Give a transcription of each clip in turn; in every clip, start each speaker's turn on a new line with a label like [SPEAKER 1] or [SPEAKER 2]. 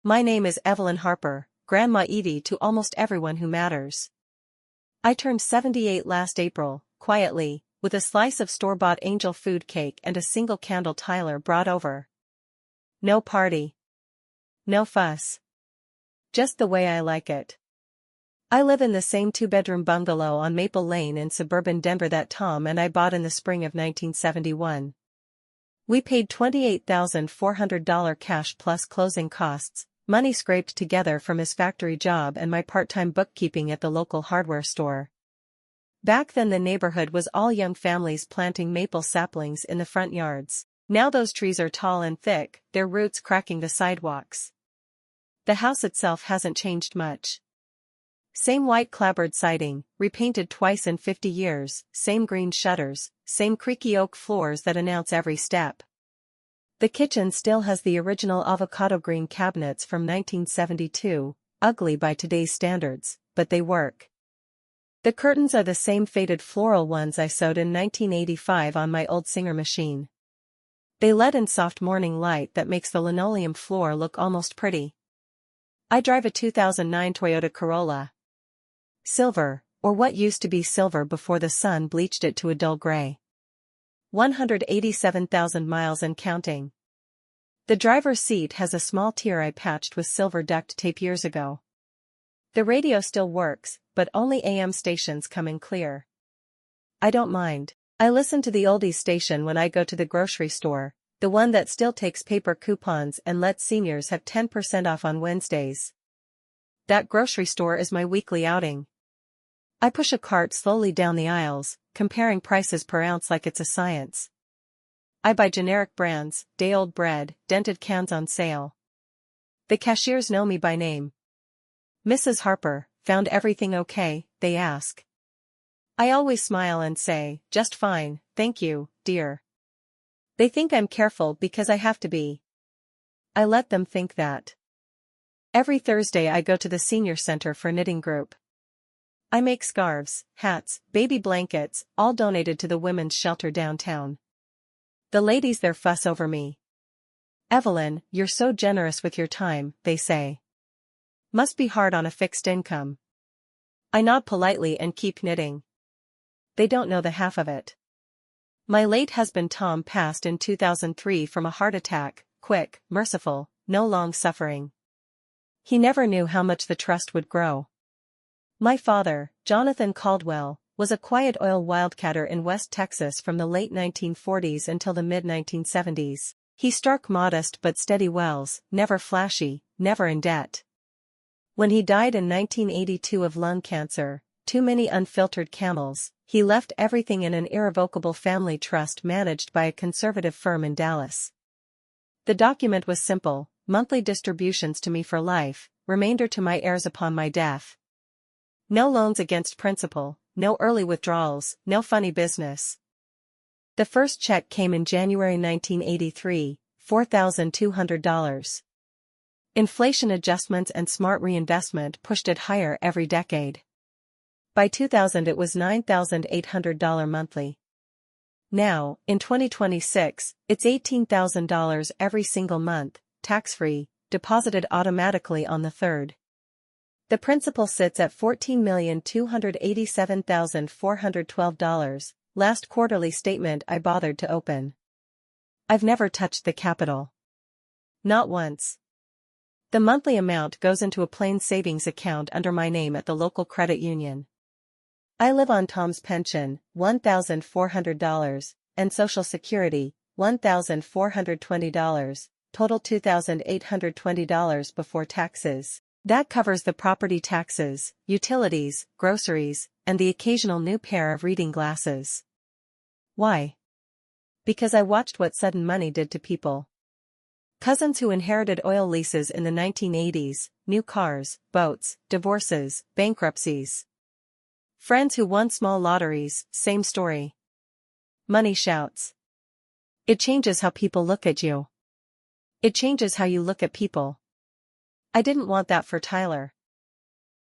[SPEAKER 1] My name is Evelyn Harper, Grandma Edie to almost everyone who matters. I turned 78 last April, quietly, with a slice of store-bought angel food cake and a single candle Tyler brought over. No party. No fuss. Just the way I like it. I live in the same two-bedroom bungalow on Maple Lane in suburban Denver that Tom and I bought in the spring of 1971. We paid $28,400 cash plus closing costs, money scraped together from his factory job and my part-time bookkeeping at the local hardware store. Back then the neighborhood was all young families planting maple saplings in the front yards. Now those trees are tall and thick, their roots cracking the sidewalks. The house itself hasn't changed much. Same white clapboard siding, repainted twice in 50 years, same green shutters, same creaky oak floors that announce every step. The kitchen still has the original avocado green cabinets from 1972, ugly by today's standards, but they work. The curtains are the same faded floral ones I sewed in 1985 on my old Singer machine. They let in soft morning light that makes the linoleum floor look almost pretty. I drive a 2009 Toyota Corolla. Silver, or what used to be silver before the sun bleached it to a dull gray. 187,000 miles and counting. The driver's seat has a small tear I patched with silver duct tape years ago. The radio still works, but only AM stations come in clear. I don't mind. I listen to the oldies station when I go to the grocery store, the one that still takes paper coupons and lets seniors have 10% off on Wednesdays. That grocery store is my weekly outing. I push a cart slowly down the aisles, comparing prices per ounce like it's a science. I buy generic brands, day-old bread, dented cans on sale. The cashiers know me by name. Mrs. Harper, found everything okay, they ask. I always smile and say, just fine, thank you, dear. They think I'm careful because I have to be. I let them think that. Every Thursday I go to the senior center for knitting group. I make scarves, hats, baby blankets, all donated to the women's shelter downtown. The ladies there fuss over me. Evelyn, you're so generous with your time, they say. Must be hard on a fixed income. I nod politely and keep knitting. They don't know the half of it. My late husband Tom passed in 2003 from a heart attack, quick, merciful, no long suffering. He never knew how much the trust would grow. My father, Jonathan Caldwell, was a quiet oil wildcatter in West Texas from the late 1940s until the mid-1970s. He struck modest but steady wells, never flashy, never in debt. When he died in 1982 of lung cancer, too many unfiltered camels, he left everything in an irrevocable family trust managed by a conservative firm in Dallas. The document was simple, monthly distributions to me for life, remainder to my heirs upon my death. No loans against principal, no early withdrawals, no funny business. The first check came in January 1983, $4,200. Inflation adjustments and smart reinvestment pushed it higher every decade. By 2000 it was $9,800 monthly. Now, in 2026, it's $18,000 every single month, tax-free, deposited automatically on the 3rd. The principal sits at $14,287,412, last quarterly statement I bothered to open. I've never touched the capital. Not once. The monthly amount goes into a plain savings account under my name at the local credit union. I live on Tom's pension, $1,400, and Social Security, $1,420, total $2,820 before taxes. That covers the property taxes, utilities, groceries, and the occasional new pair of reading glasses. Why? Because I watched what sudden money did to people. Cousins who inherited oil leases in the 1980s, new cars, boats, divorces, bankruptcies. Friends who won small lotteries, same story. Money shouts. It changes how people look at you. It changes how you look at people. I didn't want that for Tyler.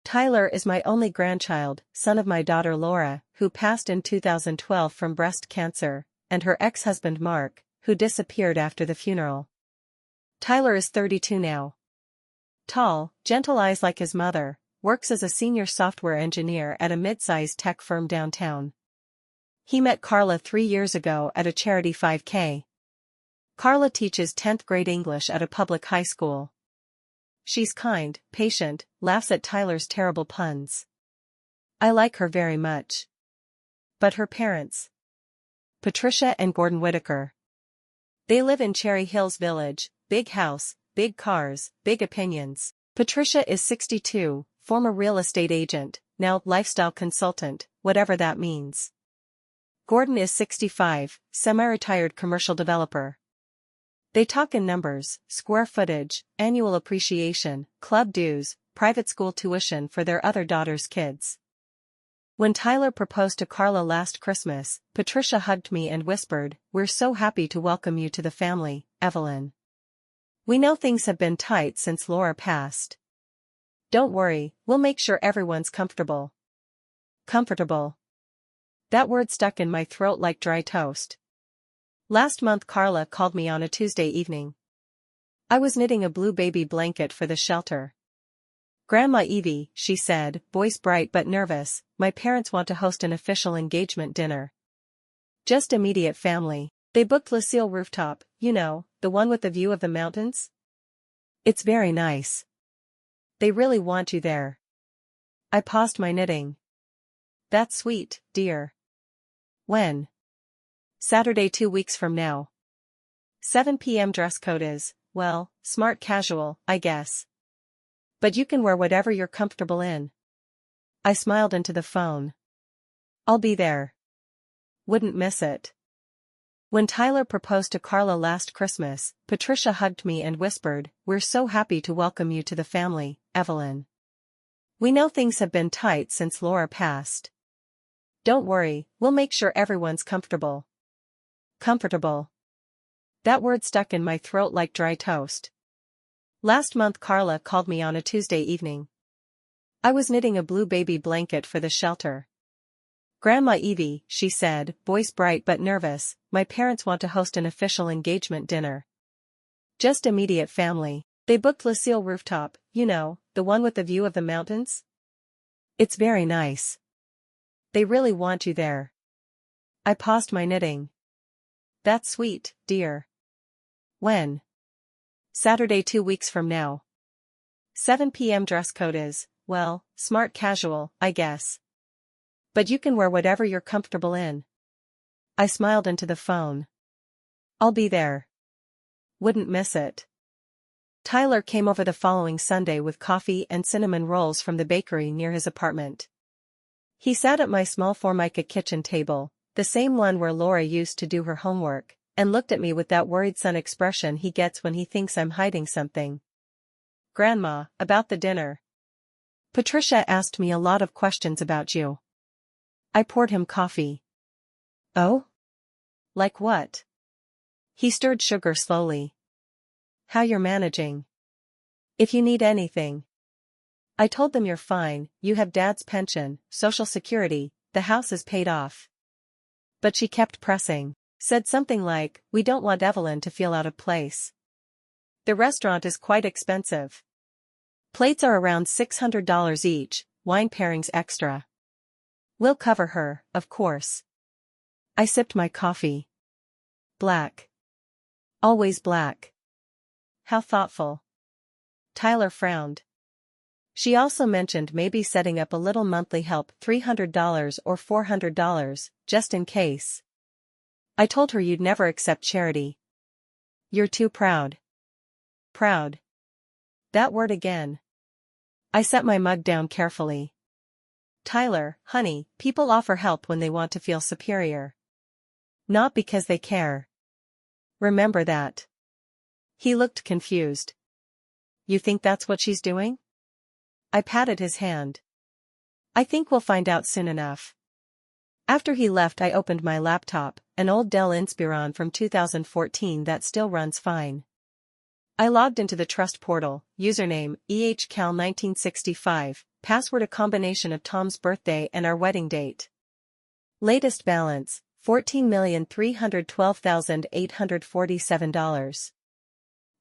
[SPEAKER 1] Tyler is my only grandchild, son of my daughter Laura, who passed in 2012 from breast cancer, and her ex-husband Mark, who disappeared after the funeral. Tyler is 32 now. Tall, gentle eyes like his mother, works as a senior software engineer at a mid-sized tech firm downtown. He met Carla 3 years ago at a charity 5K. Carla teaches 10th grade English at a public high school. She's kind, patient, laughs at Tyler's terrible puns. I like her very much. But her parents? Patricia and Gordon Whitaker. They live in Cherry Hills Village, big house, big cars, big opinions. Patricia is 62, former real estate agent, now lifestyle consultant, whatever that means. Gordon is 65, semi-retired commercial developer. They talk in numbers, square footage, annual appreciation, club dues, private school tuition for their other daughter's kids. When Tyler proposed to Carla last Christmas, Patricia hugged me and whispered, "We're so happy to welcome you to the family, Evelyn. We know things have been tight since Laura passed. Don't worry, we'll make sure everyone's comfortable." Comfortable. That word stuck in my throat like dry toast. Last month Carla called me on a Tuesday evening. I was knitting a blue baby blanket for the shelter. "Grandma Evie," she said, voice bright but nervous, "my parents want to host an official engagement dinner. Just immediate family. They booked Lucille Rooftop, you know, the one with the view of the mountains. It's very nice. They really want you there." I paused my knitting. "That's sweet, dear. When?" "Saturday 2 weeks from now. 7 p.m. dress code is, well, smart casual, I guess. But you can wear whatever you're comfortable in." I smiled into the phone. "I'll be there. Wouldn't miss it." When Tyler proposed to Carla last Christmas, Patricia hugged me and whispered, "We're so happy to welcome you to the family, Evelyn. We know things have been tight since Laura passed. Don't worry, we'll make sure everyone's comfortable." Comfortable. That word stuck in my throat like dry toast. Last month Carla called me on a Tuesday evening. I was knitting a blue baby blanket for the shelter. "Grandma Evie," she said, voice bright but nervous, "my parents want to host an official engagement dinner. Just immediate family. They booked Lucille Rooftop, you know, the one with the view of the mountains. It's very nice. They really want you there." I paused my knitting. "That's sweet, dear. When?" "Saturday 2 weeks from now. 7 p.m. dress code is, well, smart casual, I guess. But you can wear whatever you're comfortable in." I smiled into the phone. "I'll be there. Wouldn't miss it." Tyler came over the following Sunday with coffee and cinnamon rolls from the bakery near his apartment. He sat at my small Formica kitchen table, the same one where Laura used to do her homework, and looked at me with that worried son expression he gets when he thinks I'm hiding something. "Grandma, about the dinner. Patricia asked me a lot of questions about you." I poured him coffee. "Oh? Like what?" He stirred sugar slowly. "How you're managing. If you need anything." I told them you're fine, you have Dad's pension, Social Security, the house is paid off. But she kept pressing. Said something like, "We don't want Evelyn to feel out of place. The restaurant is quite expensive. Plates are around $600 each, wine pairings extra. We'll cover her, of course." I sipped my coffee. "Black. Always black. How thoughtful." Tyler frowned. She also mentioned maybe setting up a little monthly help, $300 or $400, just in case. I told her you'd never accept charity. "You're too proud." Proud. That word again. I set my mug down carefully. "Tyler, honey, people offer help when they want to feel superior. Not because they care. Remember that." He looked confused. "You think that's what she's doing?" I patted his hand. "I think we'll find out soon enough." After he left I opened my laptop, an old Dell Inspiron from 2014 that still runs fine. I logged into the trust portal, username, EHCal1965, password a combination of Tom's birthday and our wedding date. Latest balance, $14,312,847.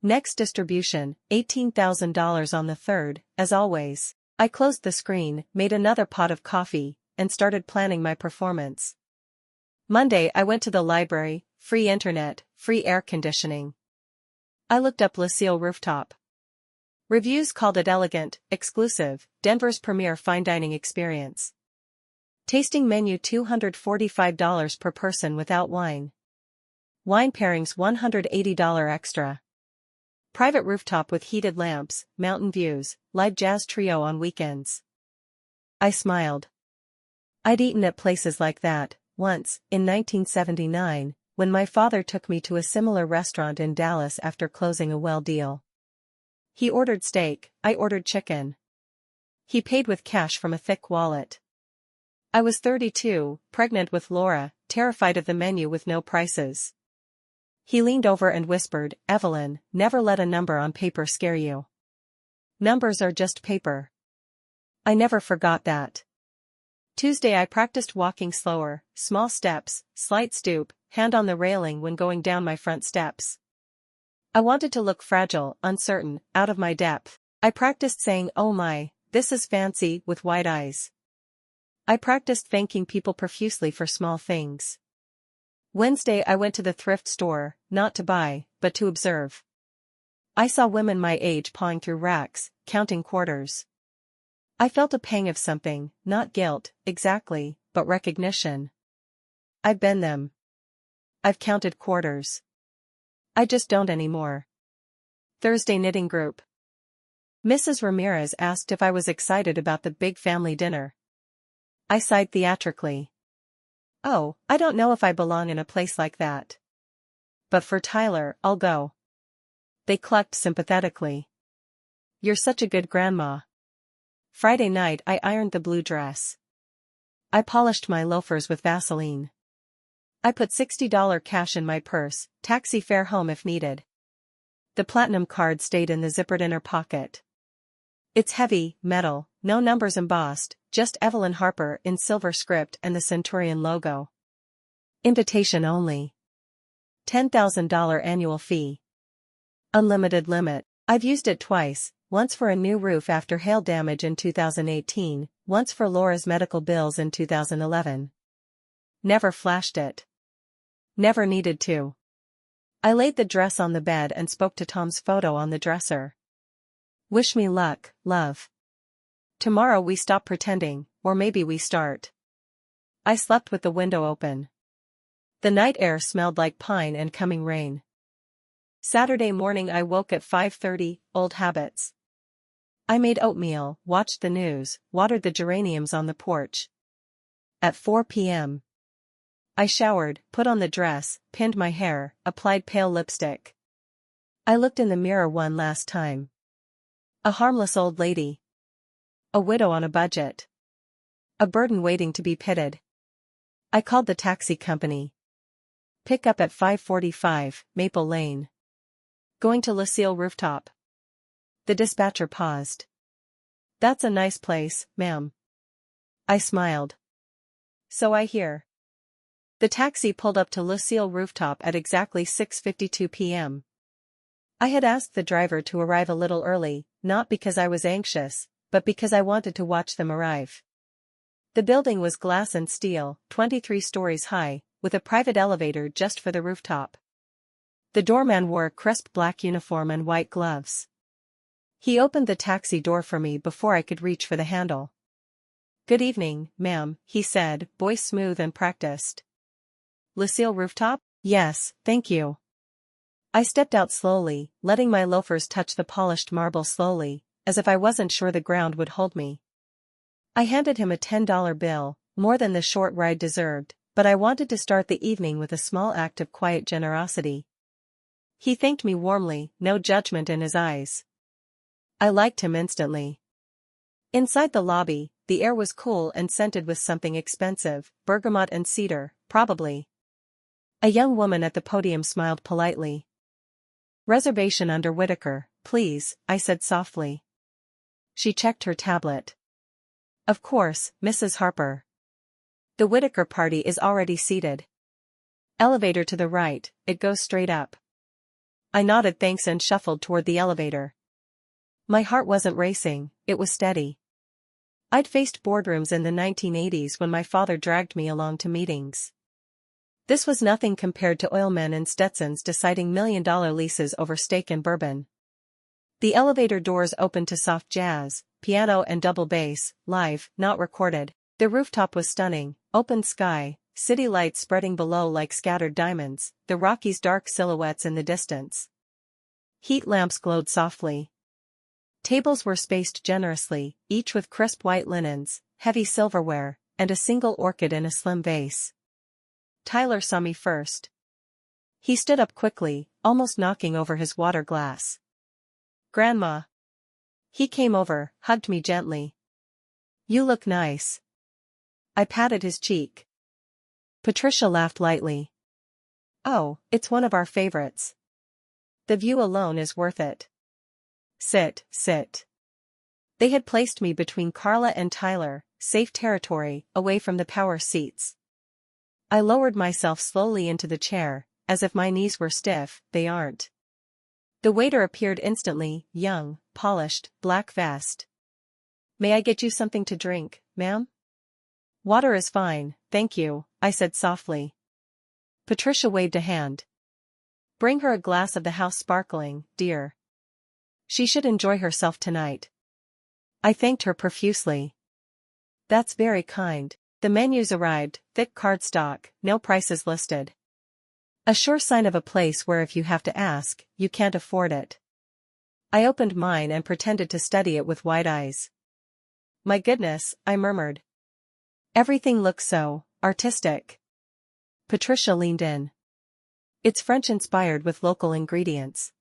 [SPEAKER 1] Next distribution, $18,000 on the 3rd, as always. I closed the screen, made another pot of coffee, and started planning my performance. Monday I went to the library, free internet, free air conditioning. I looked up Lucille Rooftop. Reviews called it elegant, exclusive, Denver's premier fine dining experience. Tasting menu $245 per person without wine. Wine pairings $180 extra. Private rooftop with heated lamps, mountain views, live jazz trio on weekends. I smiled. I'd eaten at places like that, once, in 1979, when my father took me to a similar restaurant in Dallas after closing a well deal. He ordered steak, I ordered chicken. He paid with cash from a thick wallet. I was 32, pregnant with Laura, terrified of the menu with no prices. He leaned over and whispered, "Evelyn, never let a number on paper scare you. Numbers are just paper." I never forgot that. Tuesday I practiced walking slower, small steps, slight stoop, hand on the railing when going down my front steps. I wanted to look fragile, uncertain, out of my depth. I practiced saying, "Oh my, this is fancy," with wide eyes. I practiced thanking people profusely for small things. Wednesday I went to the thrift store, not to buy, but to observe. I saw women my age pawing through racks, counting quarters. I felt a pang of something, not guilt, exactly, but recognition. I've been them. I've counted quarters. I just don't anymore. Thursday knitting group. Mrs. Ramirez asked if I was excited about the big family dinner. I sighed theatrically. Oh, I don't know if I belong in a place like that. But for Tyler, I'll go. They clucked sympathetically. You're such a good grandma. Friday night I ironed the blue dress. I polished my loafers with Vaseline. I put $60 cash in my purse, taxi fare home if needed. The platinum card stayed in the zippered inner pocket. It's heavy, metal, no numbers embossed, just Evelyn Harper in silver script and the Centurion logo. Invitation only. $10,000 annual fee. Unlimited limit. I've used it twice, once for a new roof after hail damage in 2018, once for Laura's medical bills in 2011. Never flashed it. Never needed to. I laid the dress on the bed and spoke to Tom's photo on the dresser. Wish me luck, love. Tomorrow we stop pretending, or maybe we start. I slept with the window open. The night air smelled like pine and coming rain. Saturday morning I woke at 5:30, old habits. I made oatmeal, watched the news, watered the geraniums on the porch. At 4 p.m. I showered, put on the dress, pinned my hair, applied pale lipstick. I looked in the mirror one last time. A harmless old lady. A widow on a budget. A burden waiting to be pitted. I called the taxi company. Pick up at 5:45, Maple Lane. Going to Lucille Rooftop. The dispatcher paused. That's a nice place, ma'am. I smiled. So I hear. The taxi pulled up to Lucille Rooftop at exactly 6:52 p.m. I had asked the driver to arrive a little early, not because I was anxious, but because I wanted to watch them arrive. The building was glass and steel, 23 stories high, with a private elevator just for the rooftop. The doorman wore a crisp black uniform and white gloves. He opened the taxi door for me before I could reach for the handle. "Good evening, ma'am," he said, voice smooth and practiced. "Lucille Rooftop?" "Yes, thank you." I stepped out slowly, letting my loafers touch the polished marble slowly, as if I wasn't sure the ground would hold me. I handed him a $10 bill, more than the short ride deserved, but I wanted to start the evening with a small act of quiet generosity. He thanked me warmly, no judgment in his eyes. I liked him instantly. Inside the lobby, the air was cool and scented with something expensive, bergamot and cedar, probably. A young woman at the podium smiled politely. "Reservation under Whitaker, please," I said softly. She checked her tablet. "Of course, Mrs. Harper. The Whitaker party is already seated. Elevator to the right, it goes straight up." I nodded thanks and shuffled toward the elevator. My heart wasn't racing, it was steady. I'd faced boardrooms in the 1980s when my father dragged me along to meetings. This was nothing compared to oilmen in Stetsons deciding million-dollar leases over steak and bourbon. The elevator doors opened to soft jazz, piano and double bass, live, not recorded. The rooftop was stunning, open sky, city lights spreading below like scattered diamonds, the Rockies' dark silhouettes in the distance. Heat lamps glowed softly. Tables were spaced generously, each with crisp white linens, heavy silverware, and a single orchid in a slim vase. Tyler saw me first. He stood up quickly, almost knocking over his water glass. "Grandma." He came over, hugged me gently. "You look nice." I patted his cheek. Patricia laughed lightly. "Oh, it's one of our favorites. The view alone is worth it. Sit, sit." They had placed me between Carla and Tyler, safe territory, away from the power seats. I lowered myself slowly into the chair, as if my knees were stiff. They aren't. The waiter appeared instantly, young, polished, black vest. "May I get you something to drink, ma'am?" "Water is fine, thank you," I said softly. Patricia waved a hand. "Bring her a glass of the house sparkling, dear. She should enjoy herself tonight." I thanked her profusely. "That's very kind." The menus arrived, thick cardstock, no prices listed. A sure sign of a place where if you have to ask, you can't afford it. I opened mine and pretended to study it with wide eyes. "My goodness," I murmured. "Everything looks so artistic." Patricia leaned in. "It's French-inspired with local ingredients.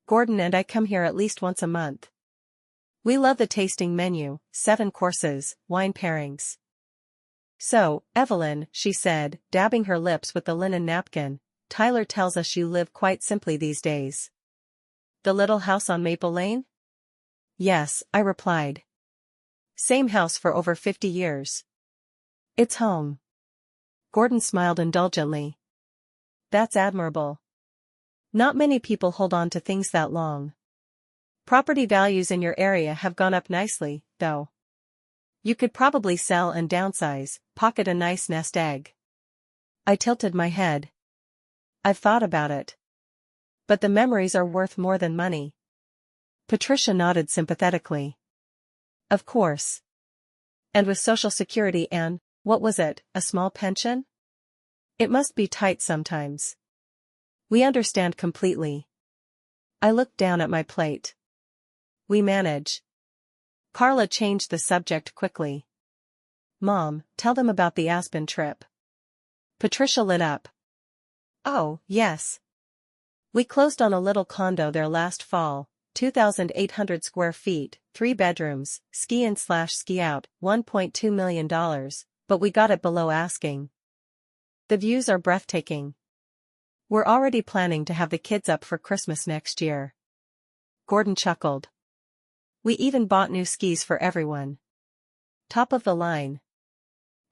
[SPEAKER 1] Gordon and I come here at least once a month. We love the tasting menu, 7 courses, wine pairings." "So, Evelyn," she said, dabbing her lips with the linen napkin, "Tyler tells us you live quite simply these days." "The little house on Maple Lane?" "Yes," I replied. "Same house for over 50 years. It's home." Gordon smiled indulgently. "That's admirable. Not many people hold on to things that long. Property values in your area have gone up nicely, though. You could probably sell and downsize, pocket a nice nest egg." I tilted my head. "I've thought about it. But the memories are worth more than money." Patricia nodded sympathetically. "Of course. And with Social Security and, what was it, a small pension? It must be tight sometimes." "We understand completely." I looked down at my plate. "We manage." Carla changed the subject quickly. "Mom, tell them about the Aspen trip." Patricia lit up. "Oh, yes. We closed on a little condo there last fall, 2,800 square feet, 3 bedrooms, ski in/ski out, $1.2 million, but we got it below asking. The views are breathtaking. We're already planning to have the kids up for Christmas next year." Gordon chuckled. "We even bought new skis for everyone. Top of the line.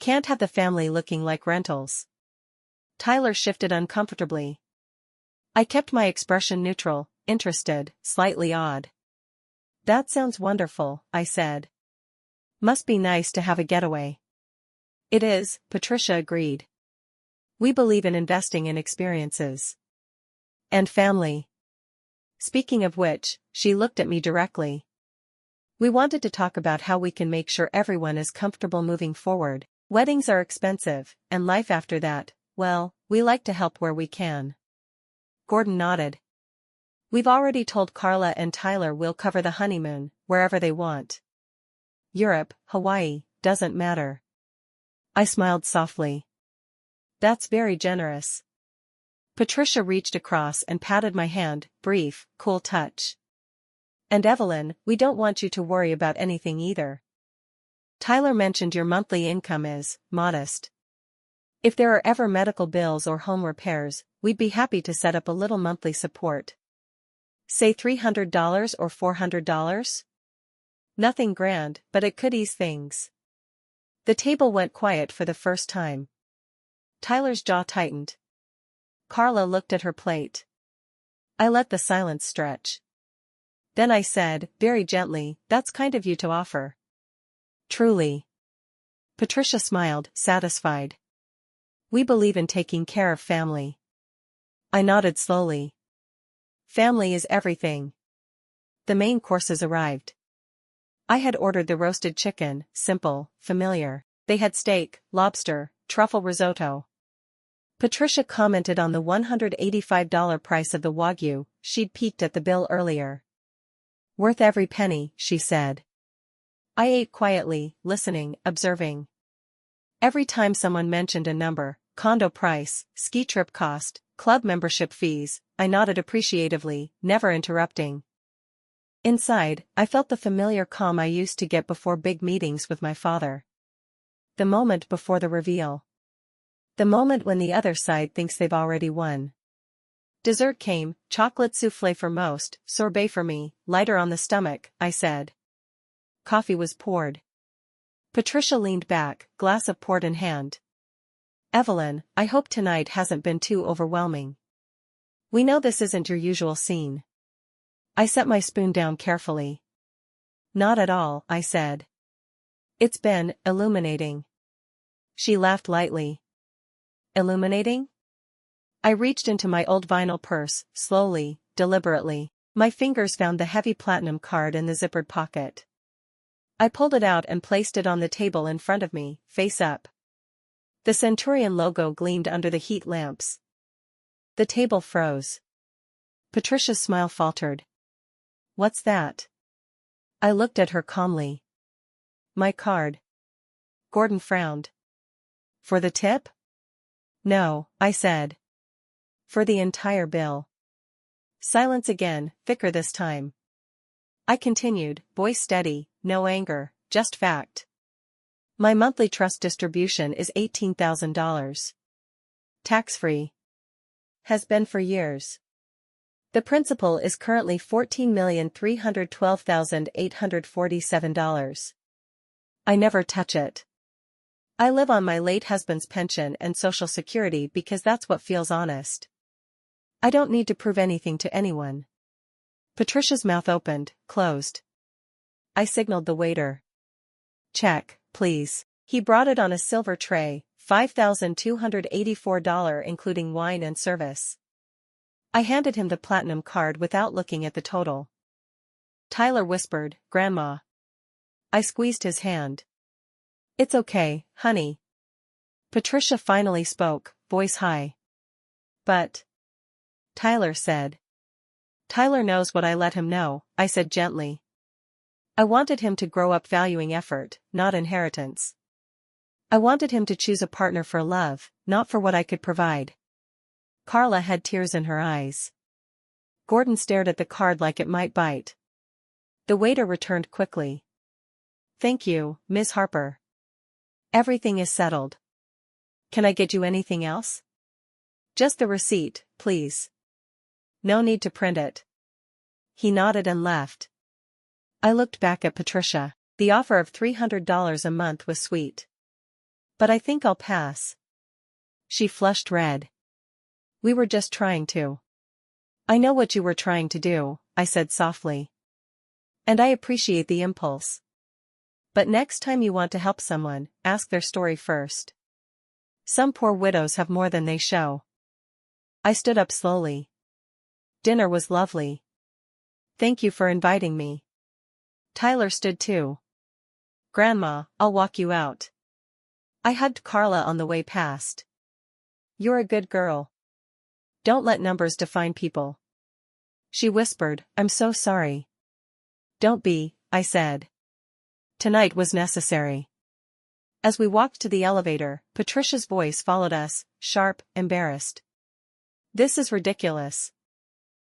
[SPEAKER 1] Can't have the family looking like rentals." Tyler shifted uncomfortably. I kept my expression neutral, interested, slightly awed. "That sounds wonderful," I said. "Must be nice to have a getaway." "It is," Patricia agreed. "We believe in investing in experiences. And family." Speaking of which, she looked at me directly. "We wanted to talk about how we can make sure everyone is comfortable moving forward. Weddings are expensive, and life after that, well, we like to help where we can." Gordon nodded. "We've already told Carla and Tyler we'll cover the honeymoon, wherever they want. Europe, Hawaii, doesn't matter." I smiled softly. "That's very generous." Patricia reached across and patted my hand, brief, cool touch. "And Evelyn, we don't want you to worry about anything either. Tyler mentioned your monthly income is modest. If there are ever medical bills or home repairs, we'd be happy to set up a little monthly support. Say $300 or $400? Nothing grand, but it could ease things." The table went quiet for the first time. Tyler's jaw tightened. Carla looked at her plate. I let the silence stretch. Then I said, very gently, that's kind of you to offer. Truly. Patricia smiled, satisfied. We believe in taking care of family. I nodded slowly. Family is everything. The main courses arrived. I had ordered the roasted chicken, simple, familiar. They had steak, lobster, truffle risotto. Patricia commented on the $185 price of the Wagyu. She'd peeked at the bill earlier. Worth every penny, she said. I ate quietly, listening, observing. Every time someone mentioned a number, condo price, ski trip cost, club membership fees, I nodded appreciatively, never interrupting. Inside, I felt the familiar calm I used to get before big meetings with my father. The moment before the reveal. The moment when the other side thinks they've already won. Dessert came, chocolate soufflé for most, sorbet for me, lighter on the stomach, I said. Coffee was poured. Patricia leaned back, glass of port in hand. Evelyn, I hope tonight hasn't been too overwhelming. We know this isn't your usual scene. I set my spoon down carefully. Not at all, I said. It's been illuminating. She laughed lightly. Illuminating? I reached into my old vinyl purse, slowly, deliberately. My fingers found the heavy platinum card in the zippered pocket. I pulled it out and placed it on the table in front of me, face up. The Centurion logo gleamed under the heat lamps. The table froze. Patricia's smile faltered. What's that? I looked at her calmly. My card. Gordon frowned. For the tip? No, I said. For the entire bill. Silence again, thicker this time. I continued, voice steady, no anger, just fact. My monthly trust distribution is $18,000. Tax-free. Has been for years. The principal is currently $14,312,847. I never touch it. I live on my late husband's pension and Social Security because that's what feels honest. I don't need to prove anything to anyone. Patricia's mouth opened, closed. I signaled the waiter. Check, please. He brought it on a silver tray, $5,284 including wine and service. I handed him the platinum card without looking at the total. Tyler whispered, Grandma. I squeezed his hand. It's okay, honey. Patricia finally spoke, voice high. But. Tyler said. Tyler knows what I let him know, I said gently. I wanted him to grow up valuing effort, not inheritance. I wanted him to choose a partner for love, not for what I could provide. Carla had tears in her eyes. Gordon stared at the card like it might bite. The waiter returned quickly. Thank you, Ms. Harper. Everything is settled. Can I get you anything else? Just the receipt, please. No need to print it. He nodded and left. I looked back at Patricia. The offer of $300 a month was sweet. But I think I'll pass. She flushed red. We were just trying to. I know what you were trying to do, I said softly. And I appreciate the impulse. But next time you want to help someone, ask their story first. Some poor widows have more than they show. I stood up slowly. Dinner was lovely. Thank you for inviting me. Tyler stood too. Grandma, I'll walk you out. I hugged Carla on the way past. You're a good girl. Don't let numbers define people. She whispered, I'm so sorry. Don't be, I said. Tonight was necessary. As we walked to the elevator, Patricia's voice followed us, sharp, embarrassed. This is ridiculous.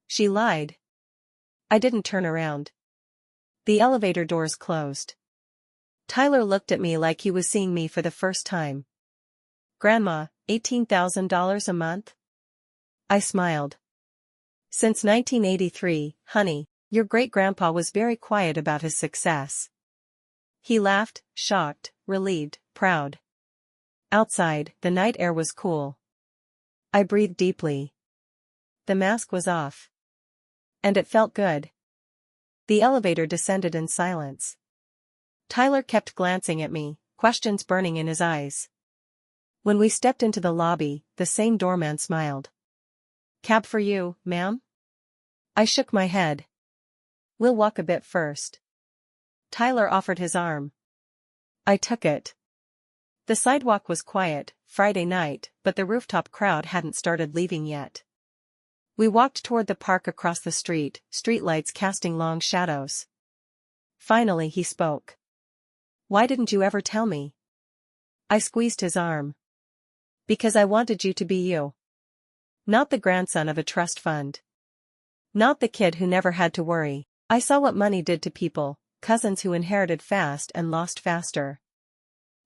[SPEAKER 1] She lied. I didn't turn around. The elevator doors closed. Tyler looked at me like he was seeing me for the first time. Grandma, $18,000 a month? I smiled. Since 1983, honey, your great-grandpa was very quiet about his success. He laughed, shocked, relieved, proud. Outside, the night air was cool. I breathed deeply. The mask was off. And it felt good. The elevator descended in silence. Tyler kept glancing at me, questions burning in his eyes. When we stepped into the lobby, the same doorman smiled. "Cab for you, ma'am?" I shook my head. "We'll walk a bit first." Tyler offered his arm. I took it. The sidewalk was quiet, Friday night, but the rooftop crowd hadn't started leaving yet. We walked toward the park across the street, streetlights casting long shadows. Finally he spoke. "Why didn't you ever tell me?" I squeezed his arm. "Because I wanted you to be you. Not the grandson of a trust fund. Not the kid who never had to worry. I saw what money did to people, cousins who inherited fast and lost faster.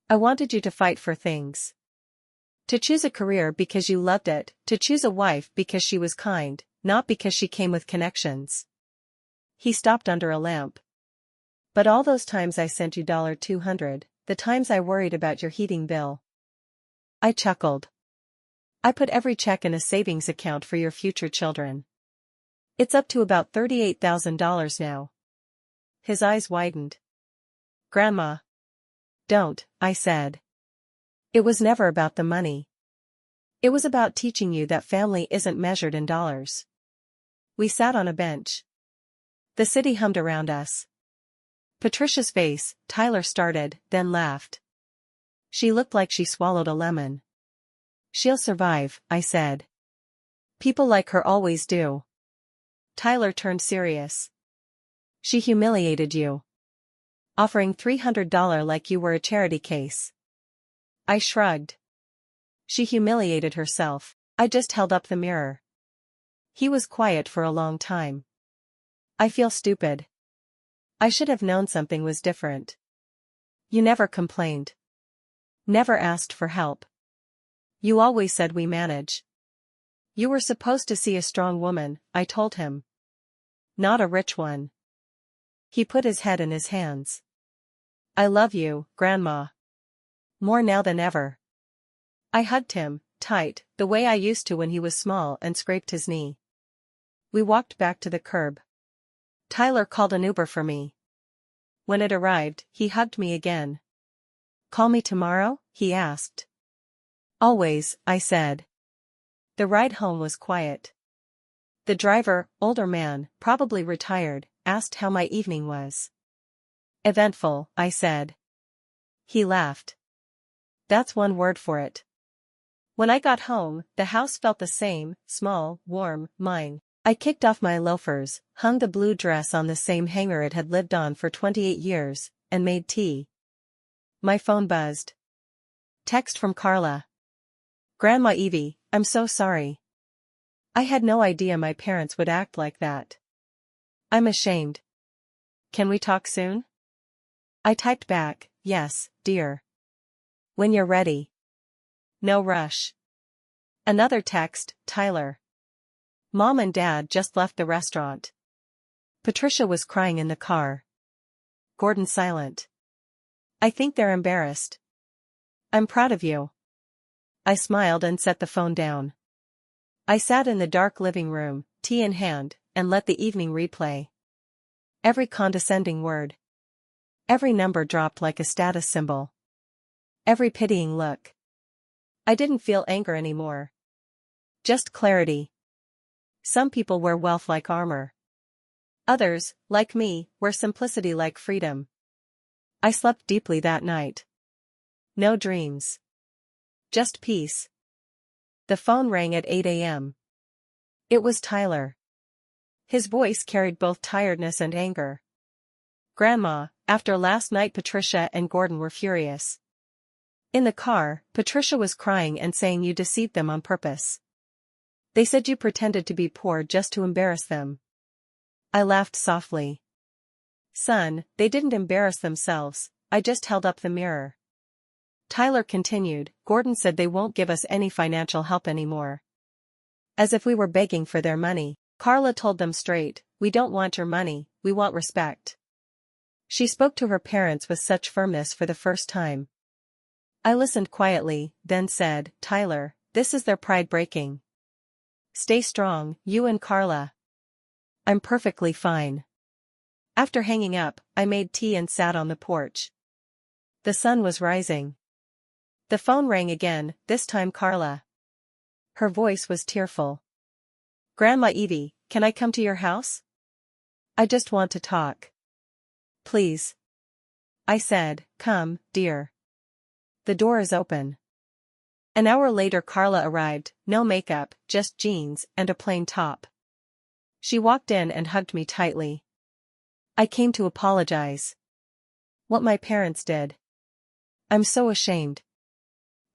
[SPEAKER 1] I wanted you to fight for things. To choose a career because you loved it, to choose a wife because she was kind, not because she came with connections." He stopped under a lamp. "But all those times I sent you $200, the times I worried about your heating bill." I chuckled. "I put every check in a savings account for your future children. It's up to about $38,000 now." His eyes widened. "Grandma." "Don't," I said. "It was never about the money. It was about teaching you that family isn't measured in dollars." We sat on a bench. The city hummed around us. Patricia's face, Tyler started, then laughed. She looked like she swallowed a lemon. "She'll survive," I said. "People like her always do." Tyler turned serious. "She humiliated you. Offering $300 like you were a charity case." I shrugged. "She humiliated herself. I just held up the mirror." He was quiet for a long time. "I feel stupid. I should have known something was different. You never complained. Never asked for help. You always said we manage. You were supposed to see a strong woman," I told him. "Not a rich one." He put his head in his hands. "I love you, Grandma. More now than ever." I hugged him, tight, the way I used to when he was small, and scraped his knee. We walked back to the curb. Tyler called an Uber for me. When it arrived, he hugged me again. "Call me tomorrow?" he asked. "Always," I said. The ride home was quiet. The driver, older man, probably retired, asked how my evening was. "Eventful," I said. He laughed. "That's one word for it." When I got home, the house felt the same, small, warm, mine. I kicked off my loafers, hung the blue dress on the same hanger it had lived on for 28 years, and made tea. My phone buzzed. Text from Carla. "Grandma Evie, I'm so sorry. I had no idea my parents would act like that. I'm ashamed. Can we talk soon?" I typed back, "Yes, dear. When you're ready. No rush." Another text, Tyler. "Mom and Dad just left the restaurant. Patricia was crying in the car." Gordon silent. "I think they're embarrassed. I'm proud of you." I smiled and set the phone down. I sat in the dark living room, tea in hand, and let the evening replay. Every condescending word. Every number dropped like a status symbol. Every pitying look. I didn't feel anger anymore. Just clarity. Some people wear wealth like armor. Others, like me, wear simplicity like freedom. I slept deeply that night. No dreams. Just peace. The phone rang at 8 a.m. It was Tyler. His voice carried both tiredness and anger. "Grandma, after last night Patricia and Gordon were furious. In the car, Patricia was crying and saying you deceived them on purpose. They said you pretended to be poor just to embarrass them." I laughed softly. "Son, they didn't embarrass themselves, I just held up the mirror." Tyler continued, "Gordon said they won't give us any financial help anymore. As if we were begging for their money. Carla told them straight, we don't want your money, we want respect." She spoke to her parents with such firmness for the first time. I listened quietly, then said, "Tyler, this is their pride breaking. Stay strong, you and Carla." I'm perfectly fine. After hanging up, I made tea and sat on the porch. The sun was rising. The phone rang again, this time Carla. Her voice was tearful. Grandma Evie, can I come to your house? I just want to talk. Please. I said, come, dear. The door is open. An hour later Carla arrived, no makeup, just jeans and a plain top. She walked in and hugged me tightly. I came to apologize. What my parents did. I'm so ashamed.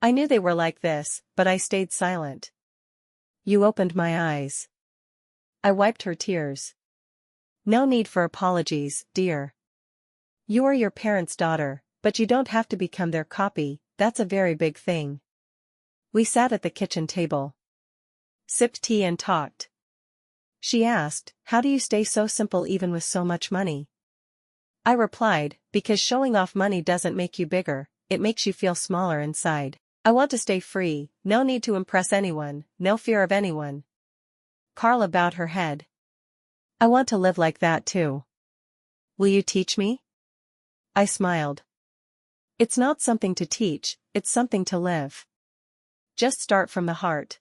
[SPEAKER 1] I knew they were like this, but I stayed silent. You opened my eyes. I wiped her tears. No need for apologies, dear. You are your parents' daughter, but you don't have to become their copy, that's a very big thing. We sat at the kitchen table. Sipped tea and talked. She asked, how do you stay so simple even with so much money? I replied, because showing off money doesn't make you bigger, it makes you feel smaller inside. I want to stay free, no need to impress anyone, no fear of anyone. Carla bowed her head. I want to live like that too. Will you teach me? I smiled. It's not something to teach, it's something to live. Just start from the heart.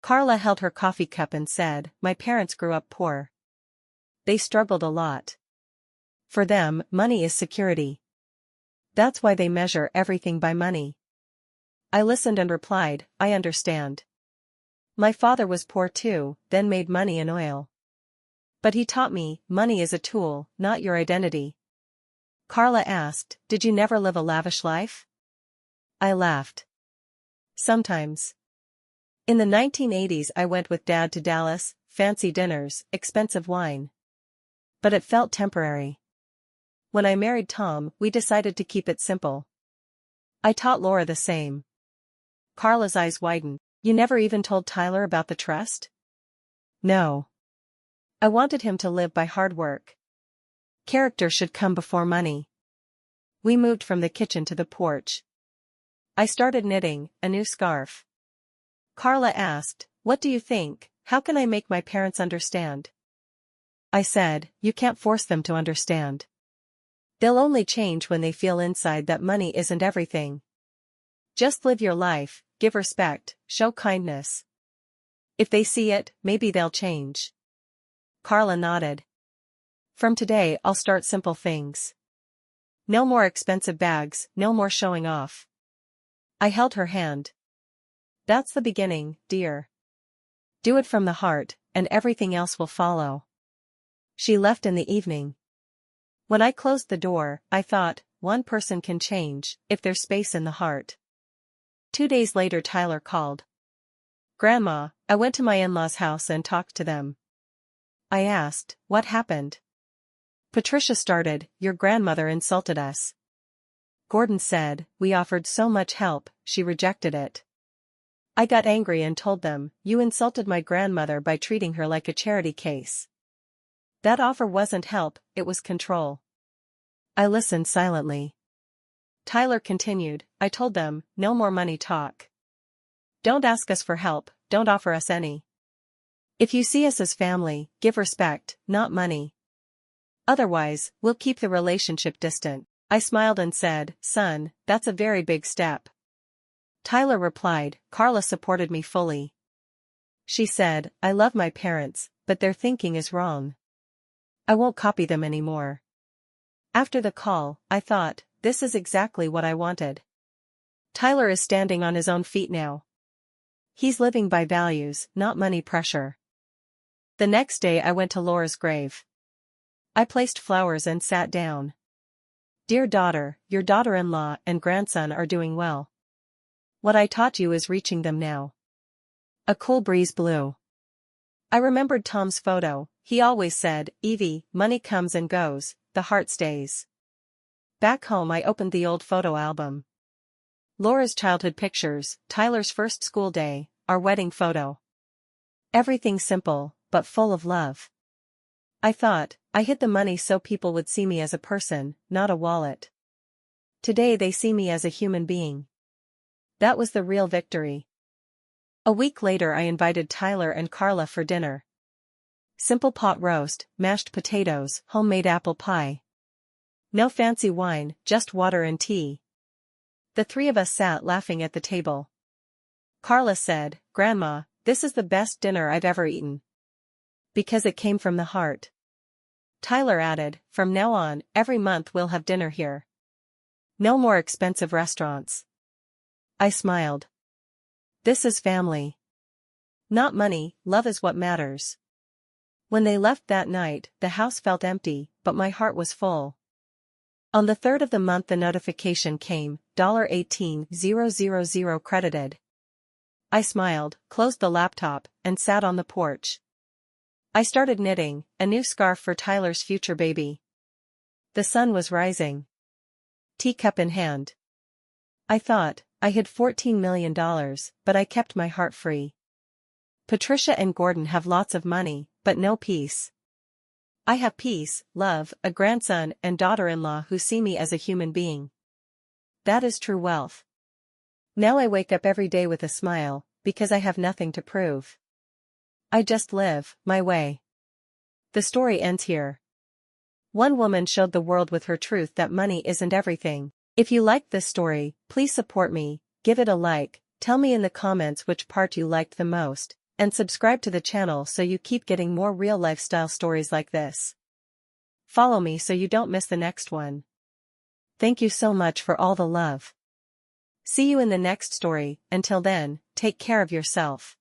[SPEAKER 1] Carla held her coffee cup and said, my parents grew up poor. They struggled a lot. For them, money is security. That's why they measure everything by money. I listened and replied, I understand. My father was poor too, then made money in oil. But he taught me, money is a tool, not your identity. Carla asked, did you never live a lavish life? I laughed. Sometimes. In the 1980s I went with Dad to Dallas, fancy dinners, expensive wine. But it felt temporary. When I married Tom, we decided to keep it simple. I taught Laura the same. Carla's eyes widened. You never even told Tyler about the trust? No. I wanted him to live by hard work. Character should come before money. We moved from the kitchen to the porch. I started knitting, a new scarf. Carla asked, what do you think, how can I make my parents understand? I said, you can't force them to understand. They'll only change when they feel inside that money isn't everything. Just live your life, give respect, show kindness. If they see it, maybe they'll change. Carla nodded. From today I'll start simple things. No more expensive bags, no more showing off. I held her hand. That's the beginning, dear. Do it from the heart, and everything else will follow. She left in the evening. When I closed the door, I thought, one person can change, if there's space in the heart. 2 days later Tyler called. Grandma, I went to my in-laws' house and talked to them. I asked, what happened? Patricia started, your grandmother insulted us. Gordon said, we offered so much help, she rejected it. I got angry and told them, you insulted my grandmother by treating her like a charity case. That offer wasn't help, it was control. I listened silently. Tyler continued, I told them, no more money talk. Don't ask us for help, don't offer us any. If you see us as family, give respect, not money. Otherwise, we'll keep the relationship distant. I smiled and said, son, that's a very big step. Tyler replied, Carla supported me fully. She said, I love my parents, but their thinking is wrong. I won't copy them anymore. After the call, I thought, this is exactly what I wanted. Tyler is standing on his own feet now. He's living by values, not money pressure. The next day I went to Laura's grave. I placed flowers and sat down. Dear daughter, your daughter-in-law and grandson are doing well. What I taught you is reaching them now. A cool breeze blew. I remembered Tom's photo. He always said, Evie, money comes and goes, the heart stays. Back home I opened the old photo album. Laura's childhood pictures, Tyler's first school day, our wedding photo. Everything simple, but full of love. I thought, I hid the money so people would see me as a person, not a wallet. Today they see me as a human being. That was the real victory. A week later I invited Tyler and Carla for dinner. Simple pot roast, mashed potatoes, homemade apple pie. No fancy wine, just water and tea. The three of us sat laughing at the table. Carla said, "Grandma, this is the best dinner I've ever eaten." Because it came from the heart. Tyler added, "From now on, every month we'll have dinner here. No more expensive restaurants." I smiled. This is family. Not money, love is what matters. When they left that night, the house felt empty, but my heart was full. On the 3rd of the month the notification came, $18,000 credited. I smiled, closed the laptop, and sat on the porch. I started knitting, a new scarf for Tyler's future baby. The sun was rising. Teacup in hand. I thought, I hid $14 million, but I kept my heart free. Patricia and Gordon have lots of money, but no peace. I have peace, love, a grandson and daughter-in-law who see me as a human being. That is true wealth. Now I wake up every day with a smile, because I have nothing to prove. I just live, my way. The story ends here. One woman showed the world with her truth that money isn't everything. If you liked this story, please support me, give it a like, tell me in the comments which part you liked the most, and subscribe to the channel so you keep getting more real lifestyle stories like this. Follow me so you don't miss the next one. Thank you so much for all the love. See you in the next story. Until then, take care of yourself.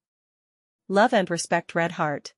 [SPEAKER 1] Love and respect, Red Heart.